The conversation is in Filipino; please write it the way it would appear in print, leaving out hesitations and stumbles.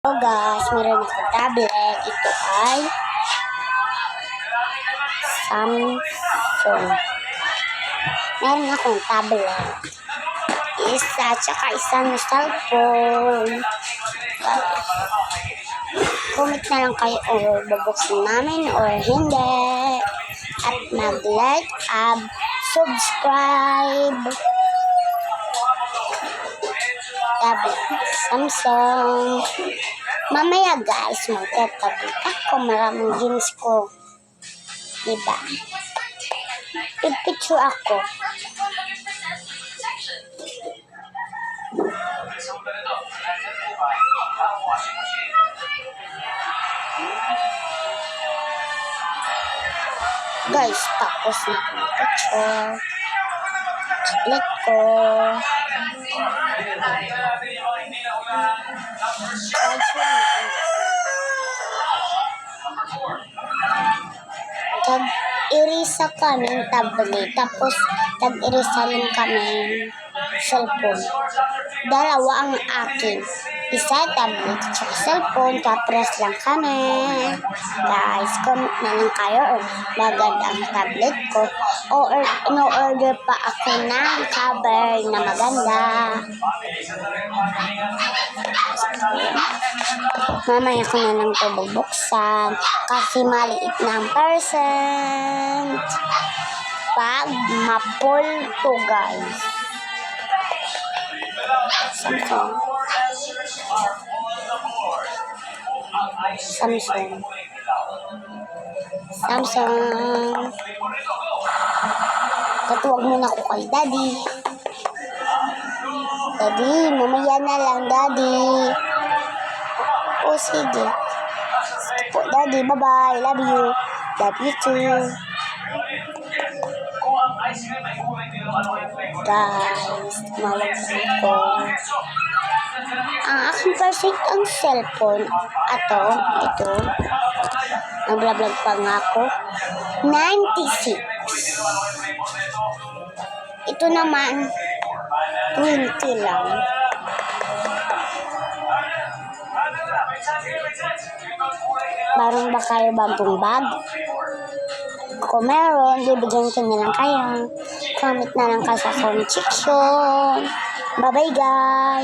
So guys, meron akong tablet. Ito ay Samsung. Meron akong tablet. Isa, tsaka isang cellphone. Comment na lang kayo or babuksan namin or hindi. At mag-like at subscribe. Tablet Samsung. Mamaya guys, magtatablet ako. Maraming games ko. Diba? Picture ako. Guys, tapos na akong picture. Tablet ko. Tag-irisa kaming tablet. Tapos, tag-irisa rin kaming cellphone. Dalawa ang akin. Isa tablet at cellphone. Tapos lang kami. Guys, comment na lang kayo or maganda ang tablet ko. Or in-order pa ako ng cover na maganda. Mamaya ko na lang ito bubuksan kasi maliit ng percent pag mapul to guys. Samsung. Tatuwag muna ako kay Daddy. Daddy, mamaya na lang Daddy. O sige. Sige po Daddy, bye-bye. Love you. Love you too. Guys, tumawag ko. Ang aking perfect ang cellphone. Ito. Nag-vlog pa nga ako. 96. Ito naman, 20 lang. Meron ba kayo bagong bag? Kung meron, bibigyan ko na lang kayo. Comment na lang kayo sa comment section. Bye-bye guys!